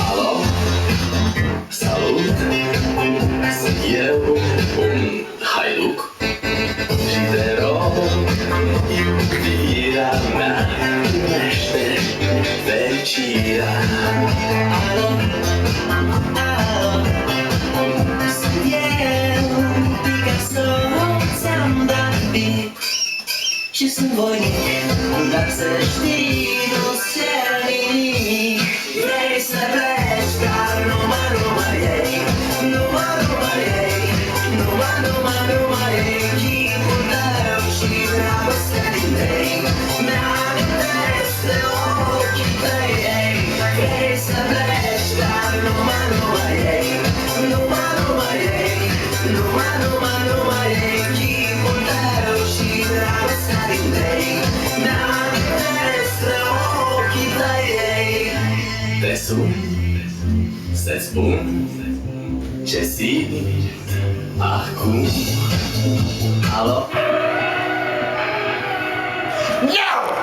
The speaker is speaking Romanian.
Alo, salut! Sunt eu, un haiduc și te rog, iubirea mea primește fericirea. Alo, sunt eu, Picasso, ți-am dat beat și sunt voinic, dar să știi, nu-ți cer nimic. Vrei să pleci, dar numai ei, numai ei, numai ei, chipul tău și dragostea din tei, mi-amintesc de ochii tăi, ei. Vrei să pleci, dar numai ei, numai ei, numai ei, chipul tău și dragostea din tei, mi-amintesc de ochii tăi, ei. Te sun să-ți spun ce simt acum. Alo? Miau!